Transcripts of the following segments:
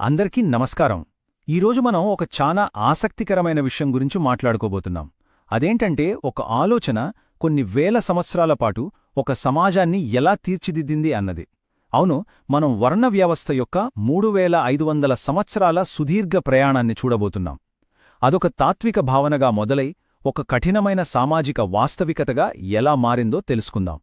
అందరికీ నమస్కారం. ఈరోజు మనం ఒక చాలా ఆసక్తికరమైన విషయం గురించి మాట్లాడుకోబోతున్నాం. అదేంటంటే ఒక ఆలోచన కొన్ని వేల సంవత్సరాల పాటు ఒక సమాజాన్ని ఎలా తీర్చిదిద్దింది అన్నది. అవును, మనం వర్ణ వ్యవస్థ యొక్క 3500 సంవత్సరాల సుదీర్ఘ ప్రయాణాన్ని చూడబోతున్నాం. అదొక తాత్విక భావనగా మొదలై ఒక కఠినమైన సామాజిక వాస్తవికతగా ఎలా మారిందో తెలుసుకుందాం.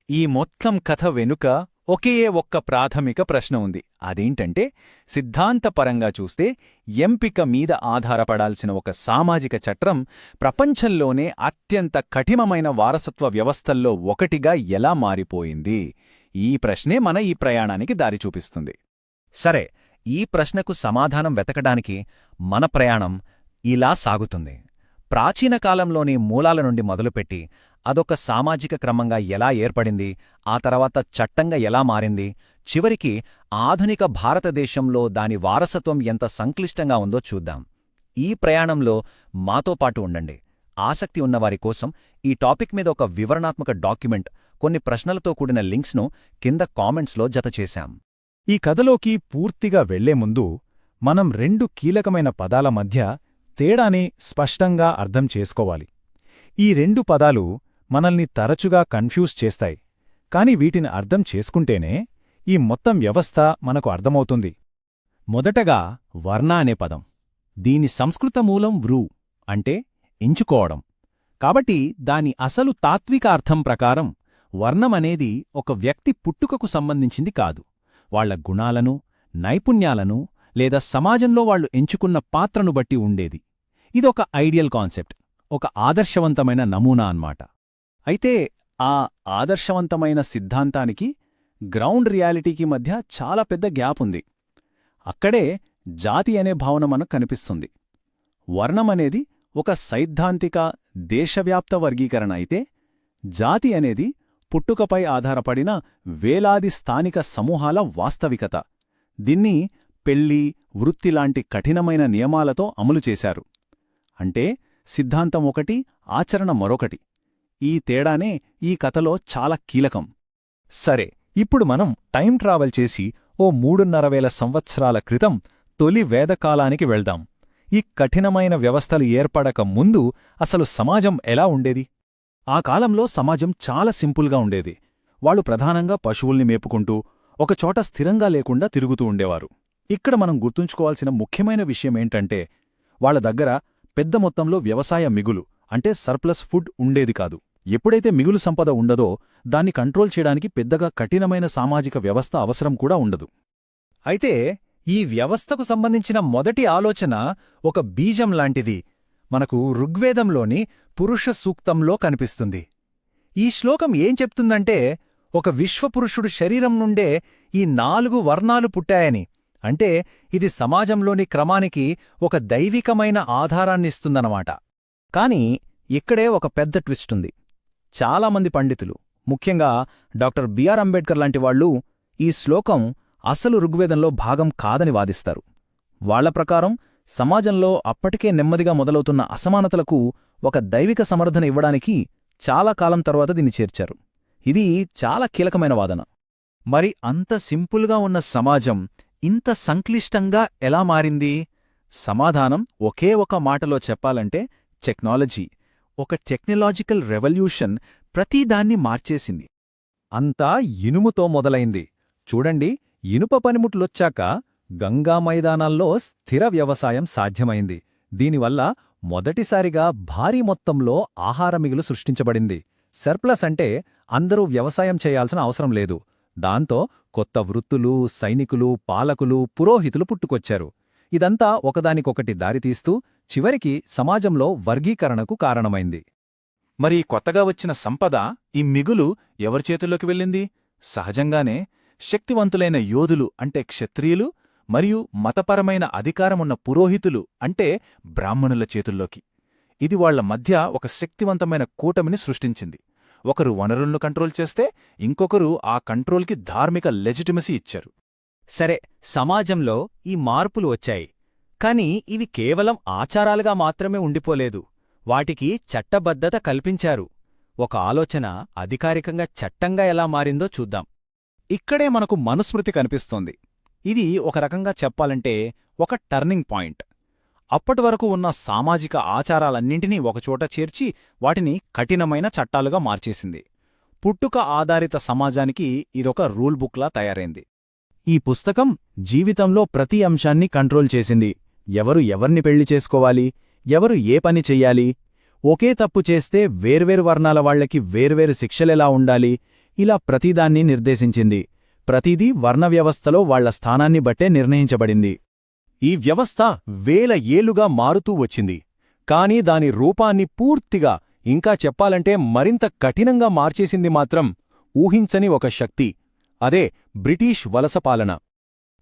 ఈ మొత్తం కథ వెనుక ఒకే ఒక్క ప్రాథమిక ప్రశ్న ఉంది. అదేంటంటే, సిద్ధాంతపరంగా చూస్తే ఎంపిక మీద ఆధారపడాల్సిన ఒక సామాజిక చట్రం ప్రపంచంలోనే అత్యంత కఠినమైన వారసత్వ వ్యవస్థల్లో ఒకటిగా ఎలా మారిపోయింది? ఈ ప్రశ్నే మన ఈ ప్రయాణానికి దారి చూపిస్తుంది. సరే, ఈ ప్రశ్నకు సమాధానం వెతకడానికి మన ప్రయాణం ఇలా సాగుతుంది. ప్రాచీన కాలంలోని మూలాల నుండి మొదలుపెట్టి అదొక సామాజిక క్రమంగా ఎలా ఏర్పడింది, ఆ తర్వాత చట్టంగా ఎలా మారింది, చివరికి ఆధునిక భారతదేశంలో దాని వారసత్వం ఎంత సంక్లిష్టంగా ఉందో చూద్దాం. ఈ ప్రయాణంలో మాతో పాటు ఉండండి. ఆసక్తి ఉన్నవారి కోసం ఈ టాపిక్ మీద ఒక వివరణాత్మక డాక్యుమెంట్, కొన్ని ప్రశ్నలతో కూడిన లింక్స్ను కింద కామెంట్స్లో జతచేశాం. ఈ కథలోకి పూర్తిగా వెళ్లే ముందు మనం రెండు కీలకమైన పదాల మధ్య తేడాని స్పష్టంగా అర్థం చేసుకోవాలి. ఈ రెండు పదాలు మనల్ని తరచుగా కన్ఫ్యూజ్ చేస్తాయి, కాని వీటిని అర్థం చేసుకుంటేనే ఈ మొత్తం వ్యవస్థ మనకు అర్థమవుతుంది. మొదటగా వర్ణ అనే పదం. దీని సంస్కృత మూలం వృ అంటే ఎంచుకోవడం. కాబట్టి దాని అసలు తాత్విక అర్థం ప్రకారం వర్ణమనేది ఒక వ్యక్తి పుట్టుకకు సంబంధించింది కాదు, వాళ్ల గుణాలను, నైపుణ్యాలను లేదా సమాజంలో వాళ్లు ఎంచుకున్న పాత్రను బట్టి ఉండేది. ఇదొక ఐడియల్ కాన్సెప్ట్, ఒక ఆదర్శవంతమైన నమూనా అన్నమాట. అయితే ఆ ఆదర్శవంతమైన సిద్ధాంతానికి గ్రౌండ్ రియాలిటీకి మధ్య చాలా పెద్ద గ్యాప్ ఉంది. అక్కడే జాతి అనే భావన మనకు కనిపిస్తుంది. వర్ణమనేది ఒక సైద్ధాంతిక దేశవ్యాప్త వర్గీకరణ అయితే, జాతి అనేది పుట్టుకపై ఆధారపడిన వేలాది స్థానిక సమూహాల వాస్తవికత. దీన్ని పెళ్లి, వృత్తిలాంటి కఠినమైన నియమాలతో అమలు చేశారు. అంటే సిద్ధాంతం ఒకటి, ఆచరణ మరొకటి. ఈ తేడానే ఈ కథలో చాలా కీలకం. సరే, ఇప్పుడు మనం టైం ట్రావెల్ చేసి ఓ 3,500 సంవత్సరాల క్రితం తొలి వేదకాలానికి వెళ్దాం. ఈ కఠినమైన వ్యవస్థలు ఏర్పడక ముందు అసలు సమాజం ఎలా ఉండేది? ఆ కాలంలో సమాజం చాలా సింపుల్గా ఉండేది. వాళ్ళు ప్రధానంగా పశువుల్ని మేపుకుంటూ ఒకచోట స్థిరంగా లేకుండా తిరుగుతూ ఉండేవారు. ఇక్కడ మనం గుర్తుంచుకోవాల్సిన ముఖ్యమైన విషయమేంటంటే, వాళ్ల దగ్గర పెద్ద మొత్తంలో వ్యవసాయ మిగులు అంటే సర్ప్లస్ ఫుడ్ ఉండేది కాదు. ఎప్పుడైతే మిగులు సంపద ఉండదో దాన్ని కంట్రోల్ చేయడానికి పెద్దగా కఠినమైన సామాజిక వ్యవస్థ అవసరం కూడా ఉండదు. అయితే ఈ వ్యవస్థకు సంబంధించిన మొదటి ఆలోచన ఒక బీజం లాంటిది మనకు ఋగ్వేదంలోని పురుష సూక్తంలో కనిపిస్తుంది. ఈ శ్లోకం ఏం చెప్తుందంటే, ఒక విశ్వపురుషుడు శరీరం నుండే ఈ 4 వర్ణాలు పుట్టాయని. అంటే ఇది సమాజంలోని క్రమానికి ఒక దైవికమైన ఆధారాన్నిస్తుందన్నమాట. కాని ఇక్కడే ఒక పెద్ద ట్విస్టుంది. చాలామంది పండితులు, ముఖ్యంగా డాక్టర్ బిఆర్ అంబేడ్కర్ లాంటి వాళ్లు ఈ శ్లోకం అసలు ఋగ్వేదంలో భాగం కాదని వాదిస్తారు. వాళ్ల ప్రకారం సమాజంలో అప్పటికే నెమ్మదిగా మొదలవుతున్న అసమానతలకు ఒక దైవిక సమర్థన ఇవ్వడానికి చాలా కాలం తర్వాత దీన్ని చేర్చారు. ఇది చాలా కీలకమైన వాదన. మరి అంత సింపుల్గా ఉన్న సమాజం ఇంత సంక్లిష్టంగా ఎలా మారింది? సమాధానం ఒకే ఒక మాటలో చెప్పాలంటే టెక్నాలజీ. ఒక టెక్నాలజికల్ రెవల్యూషన్ ప్రతిదాన్ని మార్చేసింది. అంతా ఇనుముతో మొదలైంది. చూడండి, ఇనుప పనిముట్లొచ్చాక గంగా మైదానాల్లో స్థిర వ్యవసాయం సాధ్యమైంది. దీనివల్ల మొదటిసారిగా భారీ మొత్తంలో ఆహార మిగులు సృష్టించబడింది. సర్ప్లస్ అంటే అందరూ వ్యవసాయం చేయాల్సిన అవసరం లేదు. దాంతో కొత్త వృత్తులు, సైనికులు, పాలకులు, పురోహితులు పుట్టుకొచ్చారు. ఇదంతా ఒకదానికొకటి దారితీస్తూ చివరికి సమాజంలో వర్గీకరణకు కారణమైంది. మరి కొత్తగా వచ్చిన సంపద, ఈ మిగులు ఎవరి చేతుల్లోకి వెళ్ళింది? సహజంగానే శక్తివంతులైన యోధులు అంటే క్షత్రియులు మరియు మతపరమైన అధికారమున్న పురోహితులు అంటే బ్రాహ్మణుల చేతుల్లోకి. ఇది వాళ్ల మధ్య ఒక శక్తివంతమైన కూటమిని సృష్టించింది. ఒకరు వనరులను కంట్రోల్ చేస్తే ఇంకొకరు ఆ కంట్రోల్కి ధార్మిక లెజిటిమసీ ఇచ్చారు. సరే, సమాజంలో ఈ మార్పులు వచ్చాయి. కాని ఇవి కేవలం ఆచారాలుగా మాత్రమే ఉండిపోలేదు. వాటికి చట్టబద్ధత కల్పించారు. ఒక ఆలోచన అధికారికంగా చట్టంగా ఎలా మారిందో చూద్దాం. ఇక్కడే మనకు మనుస్మృతి కనిపిస్తోంది. ఇది ఒక రకంగా చెప్పాలంటే ఒక టర్నింగ్ పాయింట్. అప్పటి వరకు ఉన్న సామాజిక ఆచారాలన్నింటినీ ఒకచోట చేర్చి వాటిని కఠినమైన చట్టాలుగా మార్చేసింది. పుట్టుక ఆధారిత సమాజానికి ఇదొక రూల్ బుక్లా తయారైంది. ఈ పుస్తకం జీవితంలో ప్రతి అంశాన్ని కంట్రోల్ చేసింది. ఎవరు ఎవర్ని పెళ్లి చేసుకోవాలి, ఎవరు ఏ పని చెయ్యాలి, ఒకే తప్పు చేస్తే వేర్వేరు వర్ణాల వాళ్లకి వేర్వేరు శిక్షలెలా ఉండాలి, ఇలా ప్రతిదాన్ని నిర్దేశించింది. ప్రతిదీ వర్ణ వ్యవస్థలో వాళ్ల స్థానాన్ని బట్టే నిర్ణయించబడింది. ఈ వ్యవస్థ వేల ఏళ్లుగా మారుతూ వచ్చింది, కాని దాని రూపాన్ని పూర్తిగా, ఇంకా చెప్పాలంటే మరింత కఠినంగా మార్చేసింది మాత్రం ఊహించని ఒక శక్తి. అదే బ్రిటీష్ వలసపాలన.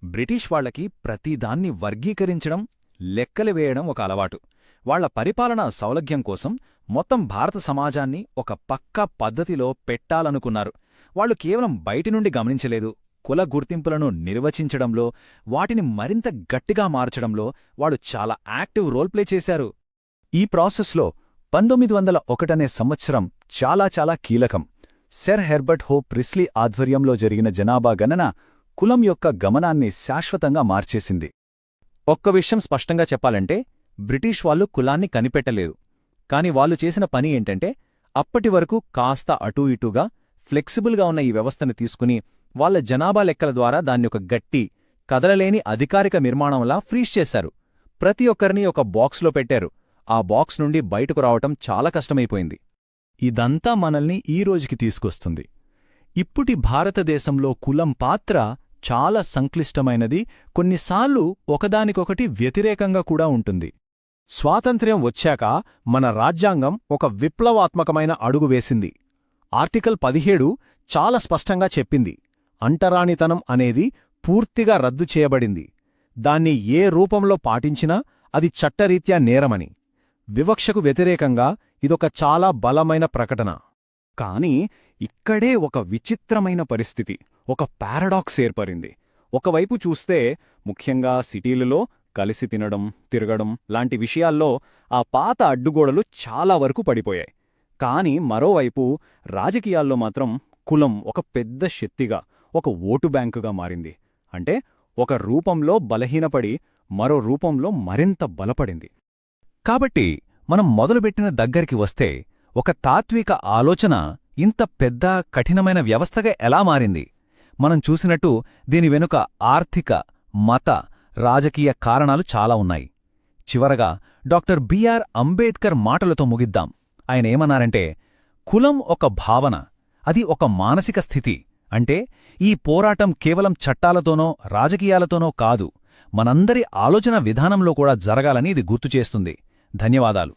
బ్రిటిష్ వాళ్లకి ప్రతిదాన్ని వర్గీకరించడం, లెక్కలు వేయడం ఒక అలవాటు. వాళ్ల పరిపాలనా సౌలభ్యం కోసం మొత్తం భారత సమాజాన్ని ఒక పక్కా పద్ధతిలో పెట్టాలనుకున్నారు. వాళ్లు కేవలం బయటి నుండి గమనించలేదు, కుల గుర్తింపులను నిర్వచించడంలో, వాటిని మరింత గట్టిగా మార్చడంలో వాళ్లు చాలా యాక్టివ్ రోల్ ప్లే చేశారు. ఈ ప్రాసెస్లో 1901 అనే సంవత్సరం చాలా కీలకం. సర్ హెర్బర్ట్ హో ప్రిస్లీ ఆధ్వర్యంలో జరిగిన జనాభా గణన కులం యొక్క గమనాన్ని శాశ్వతంగా మార్చేసింది. ఒక్క విషయం స్పష్టంగా చెప్పాలంటే, బ్రిటిష్ వాళ్లు కులాన్ని కనిపెట్టలేదు. కాని వాళ్లు చేసిన పని ఏంటంటే, అప్పటి వరకు కాస్త అటూ ఇటూగా ఫ్లెక్సిబుల్గా ఉన్న ఈ వ్యవస్థను తీసుకుని వాళ్ల జనాభా లెక్కల ద్వారా దాన్నొక గట్టి, కదలలేని అధికారిక నిర్మాణంలా ఫ్రీజ్ చేశారు. ప్రతి ఒక్కరినీ ఒక బాక్స్లో పెట్టారు. ఆ బాక్స్ నుండి బయటకు రావటం చాలా కష్టమైపోయింది. ఇదంతా మనల్ని ఈ రోజుకి తీసుకొస్తుంది. ఇప్పుటి భారతదేశంలో కులం పాత్ర చాలా సంక్లిష్టమైనది, కొన్నిసార్లు ఒకదానికొకటి వ్యతిరేకంగా కూడా ఉంటుంది. స్వాతంత్ర్యం వచ్చాక మన రాజ్యాంగం ఒక విప్లవాత్మకమైన అడుగు వేసింది. ఆర్టికల్ 17 చాలా స్పష్టంగా చెప్పింది, అంటరానితనం అనేది పూర్తిగా రద్దు చేయబడింది. దాన్ని ఏ రూపంలో పాటించినా అది చట్టరీత్యా నేరమని. వివక్షకు వ్యతిరేకంగా ఇదొక చాలా బలమైన ప్రకటన. కాని ఇక్కడే ఒక విచిత్రమైన పరిస్థితి, ఒక పారాడాక్స్ ఏర్పడింది. ఒకవైపు చూస్తే ముఖ్యంగా సిటీలలో కలిసి తినడం, తిరగడం లాంటి విషయాల్లో ఆ పాత అడ్డుగోడలు చాలా వరకు పడిపోయాయి. కాని మరోవైపు రాజకీయాల్లో మాత్రం కులం ఒక పెద్ద శక్తిగా, ఒక ఓటు బ్యాంకుగా మారింది. అంటే ఒక రూపంలో బలహీనపడి మరో రూపంలో మరింత బలపడింది. కాబట్టి మనం మొదలుపెట్టిన దగ్గరికి వస్తే, ఒక తాత్విక ఆలోచన ఇంత పెద్ద కఠినమైన వ్యవస్థగా ఎలా మారింది? మనం చూసినట్టు దీని వెనుక ఆర్థిక, మత, రాజకీయ కారణాలు చాలా ఉన్నాయి. చివరగా డాక్టర్ బిఆర్ అంబేద్కర్ మాటలతో ముగిద్దాం. ఆయన ఏమన్నారంటే, కులం ఒక భావన, అది ఒక మానసిక స్థితి. అంటే ఈ పోరాటం కేవలం చట్టాలతోనో రాజకీయాలతోనో కాదు, మనందరి ఆలోచన విధానంలో కూడా జరగాలని ఇది గుర్తుచేస్తుంది. ధన్యవాదాలు.